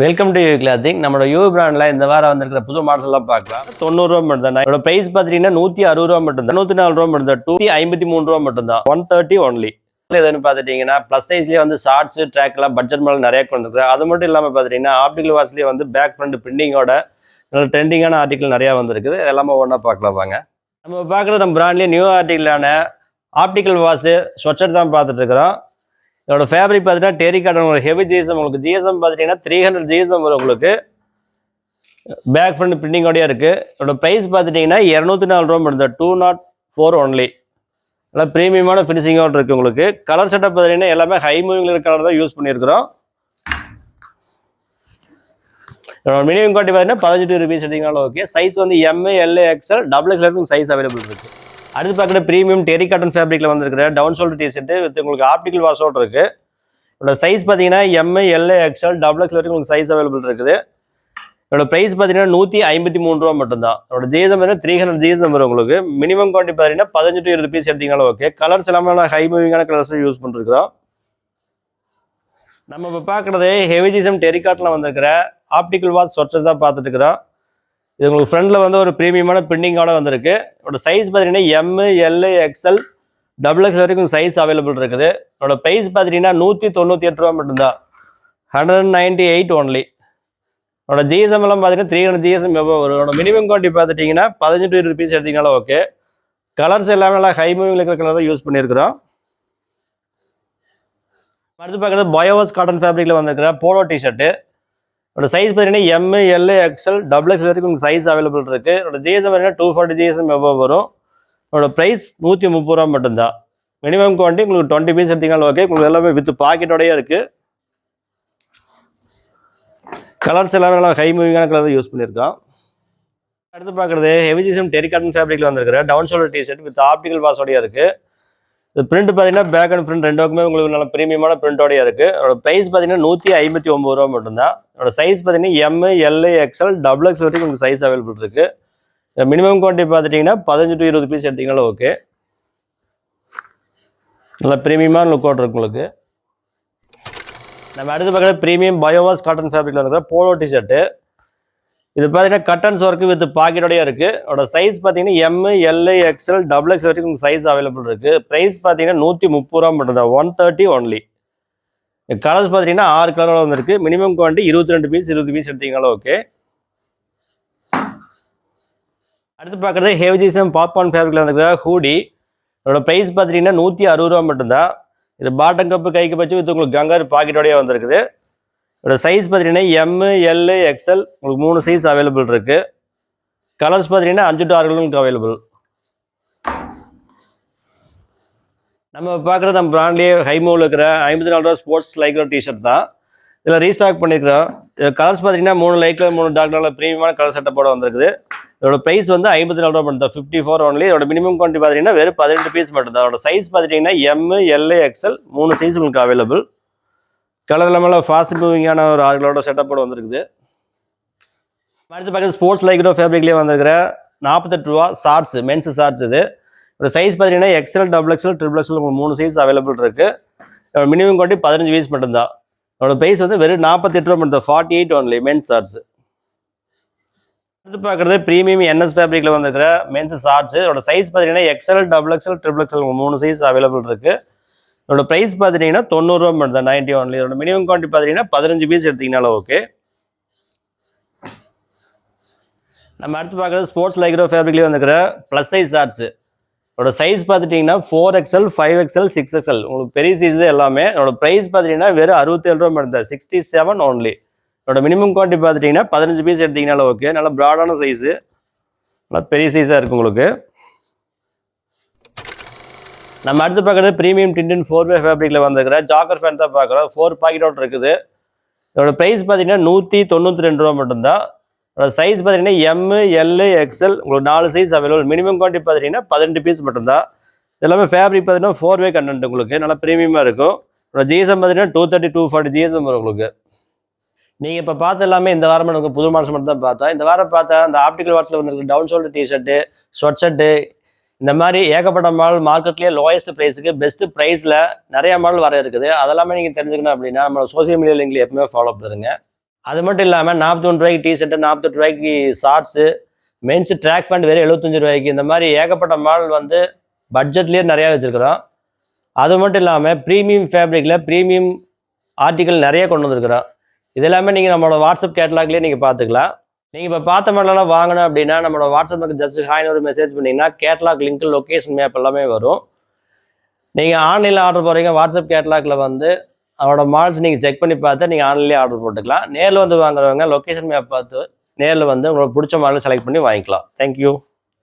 Welcome to you clothing. நம்மளோட you பிராண்டில் இந்த வாரம் வந்திருக்கிற புது மாடல்ஸ் எல்லாம் பார்க்கலாம். 90 ரூபா மட்டும் தான். இதோட பிரைஸ் பார்த்தீங்கன்னா 160 ரூபா மட்டும் தான். 94 ரூபா மட்டும் தான். 253 ரூபா மட்டும் தான். 130 ஒன்லி. எதுன்னு பார்த்துட்டீங்கன்னா ப்ளஸ் சைஸ்லேயே வந்து ஷார்ட்ஸ் ட்ராக்லாம் பட்ஜெட் மாடல் நிறைய கொண்டு இருக்கு. அது மட்டும் இல்லாமல் பார்த்துட்டீங்கன்னா ஆப்டிகல் வாட்ச்லேயே வந்து பேக் ஃப்ரண்ட் பிரிண்டிங்கோட ட்ரெண்டிங்கான ஆர்டிகல் நிறையா வந்துருக்குது. எல்லாமே ஒன்றா பார்க்கலாம் வாங்க. நம்ம பார்க்குறது நம்ம பிராண்ட்லேயே நியூ ஆர்டிகலான ஆப்டிகல் வாட்ச் ஸ்வெட்ஷர்ட் தான் பார்த்துட்டு இருக்கிறோம். இதோட ஃபேப்ரிக் பார்த்தீங்கன்னா டெரி காட்டன், உங்களுக்கு ஹெவி ஜிஎஸ்எம். உங்களுக்கு ஜிஎஸ்எம் பார்த்துட்டீங்கன்னா 300 ஜிஎஸ்எம் வரும். உங்களுக்கு பேக் ஃப்ரண்ட் பிரிண்டிங்கோடய இருக்குது. இதோட ப்ரைஸ் பார்த்துட்டிங்கன்னா 204 ரூபா மட்டும் தான். 204 ஒன்லி. நல்லா ப்ரீமியமான ஃபினிஷிங்கோடு இருக்குது. உங்களுக்கு கலர் செட்டப் பார்த்தீங்கன்னா எல்லாமே ஹை மூவிங் கலர் தான் யூஸ் பண்ணியிருக்கிறோம். இதோட மினிமம் குவாலிட்டி பார்த்தீங்கன்னா 18 ரூபீஸ் எடுத்தீங்கனாலும் ஓகே. சைஸ் வந்து M L XL double XL size available இருக்குது. அடுத்து பார்க்குற ப்ரீமியம் டெரி காட்டன் ஃபேப்ரிக்கில் வந்துருக்கிற டவுன் ஷோல்டர் டிஷர்ட்டு வித் உங்களுக்கு ஆப்டிகல் வாஷோடு இருக்குது. இதோட சைஸ் பார்த்தீங்கன்னா M L XL double XL வரைக்கும் உங்களுக்கு சைஸ் அவைலபிள் இருக்குது. இதோட ப்ரைஸ் பார்த்தீங்கன்னா 153 ரூபா மட்டும்தான். இதோட ஜிஎஸ்எம் பார்த்தீங்கன்னா 300 ஜிஎஸ்எம் வரும். உங்களுக்கு மினிமம் குவாலிட்டி பார்த்தீங்கன்னா 15 to 20 பீஸ் எடுத்தீங்கனாலும் ஓகே. கலர்ஸ் எல்லாமே ஹை மூவிங்கான கலர்ஸ் யூஸ் பண்ணிருக்கிறோம். நம்ம இப்போ பார்க்குறது ஹெவி ஜிஎஸ்எம் டெரி காட்டனில் வந்திருக்கிற ஆப்டிகல் வாட்ச் ஸ்வெட்ஷர் தான் பார்த்துட்டு இருக்கிறோம். இது உங்களுக்கு ஃப்ரண்டில் வந்து ஒரு ப்ரீமியமான பிரிண்டிங்கோட வந்திருக்கு. இதோட சைஸ் பார்த்தீங்கன்னா MA L XL double XL வரைக்கும் சைஸ் அவைலபிள் இருக்குது. இதோட ப்ரைஸ் பார்த்தீங்கன்னா 198 ரூபா மட்டும்தான். 198 ஒன்லி. இதோட ஜிஎஸ்எம் எல்லாம் பார்த்தீங்கன்னா 300 ஜிஎஸ்எம் எவ்வளோ வரும். இதோட மினிமம் குவாலிட்டி பார்த்துட்டிங்கன்னா 18 to 20 பீஸ் எடுத்தீங்கனாலும் ஓகே. கலர்ஸ் எல்லாமே நல்லா ஹை மூவிங் இருக்கிற கலர் தான் யூஸ் பண்ணியிருக்கிறோம். அடுத்து பார்க்குறது பயோவாஸ் காட்டன் ஃபேப்ரிக்கில் வந்திருக்கிற போலோ டிஷர்ட்டு. இதோட சைஸ் பார்த்தீங்கன்னா MA L XL double XL வரைக்கும் உங்களுக்கு சைஸ் அவைலபிள் இருக்குது. இதோட ஜிஎஸ்எம் பார்த்தீங்கன்னா 240 ஜிஎஸ்எம் எவ்வளோ வரும். இதோட ப்ரைஸ் 130 ரூபா மட்டும்தான். மினிமம் குவான்டிட்டி உங்களுக்கு 20 பீஸ் எடுத்தீங்கனாலும் ஓகே. உங்களுக்கு எல்லாமே வித் பாக்கெட்டோடய இருக்குது. கலர்ஸ் எல்லாமே நல்லா ஹை மூவிங்கான கலர் தான் யூஸ் பண்ணியிருக்கோம். அடுத்து பார்க்குறது ஹெவி ஜிஎஸ்எம் டெரி காட்டன் ஃபேப்ரிக்கில் வந்திருக்கிற down shoulder T-shirt with optical வாஷோடய இருக்குது. இது பிரிண்ட் பார்த்தீங்கன்னா பேக் அண்ட் ஃப்ரண்ட் ரெண்டுக்குமே உங்களுக்கு நல்ல ப்ரீமியமான பிரிண்டோடய இருக்குது. அதோட ப்ரைஸ் பார்த்தீங்கன்னா 159 ரூபா மட்டும்தான். அதோட சைஸ் பார்த்தீங்கன்னா MA L XL double X வரைக்கும் உங்களுக்கு சைஸ் அவைலபிள் இருக்குது. மினிமம் குவான்டிட்டி பார்த்துட்டிங்கன்னா 15 to 20 பீஸ் எடுத்தீங்கனாலும் ஓகே. நல்லா ப்ரீமியமான லுக்கோட் இருக்கு உங்களுக்கு. நம்ம அடுத்து பார்க்குற ப்ரீமியம் பயோவாஸ் காட்டன் ஃபேப்ரிக்கில் வந்துருக்கிற போலோ டிஷர்ட்டு. இது பார்த்தீங்கன்னா கட்டன்ஸ் ஒர்க்கு வித் பாக்கெட்டோடய இருக்குது. அதோட சைஸ் பார்த்தீங்கன்னா MA L XL double X வரைக்கும் சைஸ் அவைலபிள் இருக்குது. ப்ரைஸ் பார்த்தீங்கன்னா 130 ரூபா மட்டும்தான். 130 ஒன்லி. கலர்ஸ் பார்த்தீங்கன்னா 6 கலரோட வந்துருக்கு. மினிமம் குவான்டிட்டி 22 பீஸ் 20 பீஸ் எடுத்தீங்கனாலும் ஓகே. அடுத்து பார்க்குறது ஹெவி ஜிஎஸ்எம் பாப்கார்ன் ஃபேப்ரிக்கில் வந்துருக்கிற ஹூடி. இதோட ப்ரைஸ் பார்த்தீங்கன்னா 160 ரூபா மட்டும்தான். இது பாட்டம் கப்பு கைக்கு வச்சு வித் உங்களுக்கு கங்கர் பாக்கெட்டோடய வந்துருக்குது. இதோட சைஸ் பார்த்தீங்கன்னா எம்ஏ எல்ஏ எக்ஸ்எல் உங்களுக்கு 3 சைஸ் அவைலபிள் இருக்குது. கலர்ஸ் பார்த்தீங்கன்னா 5 to 6 கலர் உங்களுக்கு அவைலபிள். நம்ம பார்க்குறது நம்ம பிராண்ட்லேயே ஹை மூவில் இருக்கிற 54 ரூபா ஸ்போர்ட்ஸ் லைக்ரோ டிஷர்ட் தான். இதில் ரீஸ்டாக் பண்ணியிருக்கிறோம். கலர்ஸ் பார்த்தீங்கன்னா 3 லைக்கில் 3 டார்க் கலர் ப்ரீமியமான கலர் செட்டப்போட வந்துருக்குது. இதோட ப்ரைஸ் வந்து 54 ரூபா மட்டும் தான். 54 ஒன்லி. இதோட மினிமம் குவான்டிட்டி பார்த்தீங்கன்னா வெறும் 18 பீஸ் மட்டும் தான். அதோட சைஸ் பார்த்தீங்கன்னா எம்ஏ எல்ஏ எக்ஸ்எல் 3 சைஸ் உங்களுக்கு அவைலபிள். கலர் இல்லாமல் ஃபாஸ்ட் மூவிங்கான ஒரு 6 கலரோட செட்டப்போட வந்துருக்குது. அடுத்து பார்க்குறது ஸ்போர்ட்ஸ் லைக்ரோ ஃபேப்ரிக்லேயே வந்துருக்கிற 48 ரூபா ஷார்ட்ஸ், மென்ஸ் ஷார்ட்ஸ். இது ஒரு சைஸ் பார்த்தீங்கன்னா XL double XL triple XL உங்களுக்கு 3 சைஸ் அவைலபிள் இருக்குது. மினிமம் குவான்டிட்டி 15 பீஸ் மட்டும்தான். அதோட ப்ரைஸ் வந்து வெறும் 48 ரூபா மட்டும் தான். 48 ஒன்லி மென்ஸ் ஷார்ட்ஸ். அடுத்து பார்க்குறது ப்ரீமியம் என்எஸ் ஃபேப்ரிக்கில் வந்துருக்கிற மென்ஸ் ஷார்ட்ஸ். அதோட சைஸ் பார்த்தீங்கன்னா XL double XL triple XL 3 size available இருக்குது. இதோட ப்ரைஸ் பார்த்துட்டிங்கன்னா 90 ரூபா மட்டும் தான். 90 ஒன்லி. இதோட மினிமம் குவான்டிட்டி பார்த்தீங்கன்னா 15 பீஸ் எடுத்தீங்கனாலும் ஓகே. நம்ம அடுத்து பார்க்குறது ஸ்போர்ட்ஸ் லைக்ரோ ஃபேப்ரிக்லேயே வந்துருக்கிற ப்ளஸ் சைஸ் ஷார்ட்ஸு. இதோட சைஸ் பார்த்துட்டிங்கன்னா 4XL 5XL 6XL உங்களுக்கு பெரிய சைஸ் தான் எல்லாமே. இதோட ப்ரைஸ் பார்த்துட்டிங்கன்னா வெறும் 67 ரூபா மட்டும் தான். 67 ஒன்லி. இதோட மினிமம் குவான்டிட்டி பார்த்துட்டிங்கன்னா 15 பீஸ் எடுத்தீங்கனாலும் ஓகே. நல்லா ப்ராடான சைஸு, நல்லா பெரிய சைஸாக இருக்குது உங்களுக்கு. நம்ம அடுத்து பார்க்குறது ப்ரீமியம் டிண்டன் 4-வே ஃபேப்ரிக்கில் வந்துருக்கிற ஜாக்கர் ஃபேன் தான் பார்க்குறோம். 4 பாக்கெட்டோட இருக்குது. இதோட ப்ரைஸ் பார்த்தீங்கன்னா 192 ரூபா மட்டும்தான். இதோட சைஸ் பார்த்தீங்கன்னா எம்ஏ எல்ஏ எக்ஸ்எல் உங்களுக்கு 4 சைஸ் அவைலபிள். மினிமம் குவான்டிட்டி பார்த்தீங்கன்னா 18 பீஸ் மட்டும்தான். எல்லாமே ஃபேப்ரிக் பார்த்தீங்கன்னா 4-வே கண்டென்ட் உங்களுக்கு நல்லா ப்ரீமியமாக இருக்கும். இதோட ஜிஎஸ்எம் பார்த்தீங்கன்னா 230 240 ஜிஎஸ்எம் வரும் உங்களுக்கு. நீங்கள் இப்போ பார்த்து எல்லாமே இந்த வாரம் எனக்கு புது மாடல்ஸ் மட்டும் தான் பார்த்தோம். இந்த வாரம் பார்த்தா அந்த ஆப்டிகல் வாட்சில் வந்துருக்கு down shoulder T-shirt, sweat shirt, இந்த மாதிரி ஏகப்பட்ட மாடல் மார்க்கெட்லேயே லோயஸ்ட் ப்ரைஸுக்கு பெஸ்ட்டு ப்ரைஸில் நிறைய மாடல் வர இருக்குது. அதெல்லாமே நீங்கள் தெரிஞ்சுக்கணும் அப்படின்னா நம்ம சோசியல் மீடியா லிங்க்ல எப்பவுமே ஃபாலோ பண்ணுங்க. அது மட்டும் இல்லாமல் 41 ரூபாய்க்கு டிஷர்ட்டு, 48 ரூபாய்க்கு ஷார்ட்ஸு, மென்ஸ் ட்ராக் பேண்ட் வெறும் 75 ரூபாய்க்கு, இந்த மாதிரி ஏகப்பட்ட மாடல் வந்து பட்ஜெட்லேயே நிறையா வச்சுருக்கிறோம். அது மட்டும் இல்லாமல் ப்ரீமியம் ஃபேப்ரிக்கில் ப்ரீமியம் ஆர்டிக்கல் நிறைய கொண்டு வந்திருக்கிறோம். இது எல்லாமே நீங்கள் நம்மளோட வாட்ஸ்அப் கேட்டலாக்லேயே நீங்கள் பார்த்துக்கலாம். நீங்கள் இப்போ பார்த்த மாடலெல்லாம் வாங்கணும் அப்படின்னா நம்மளோட வாட்ஸ்அப்புக்கு ஜஸ்ட் ஹாய்னு ஒரு மெசேஜ் பண்ணிங்கன்னா கேட்டலாக் லிங்க், லொக்கேஷன் மேப் எல்லாமே வரும். நீங்கள் ஆன்லைனில் ஆர்டர் போகிறீங்க, வாட்ஸ்அப் கேட்டலாகில் வந்து அவனோட மாடல்ஸ் நீங்கள் செக் பண்ணி பார்த்து நீங்கள் ஆன்லைன்லேயே ஆர்டர் போட்டுக்கலாம். நேரில் வந்து வாங்குறவங்க லொக்கேஷன் மேப் பார்த்து நேரில் வந்து உங்களுக்கு பிடிச்ச மாடல் செலக்ட் பண்ணி வாங்கிக்கலாம். தேங்க்யூ.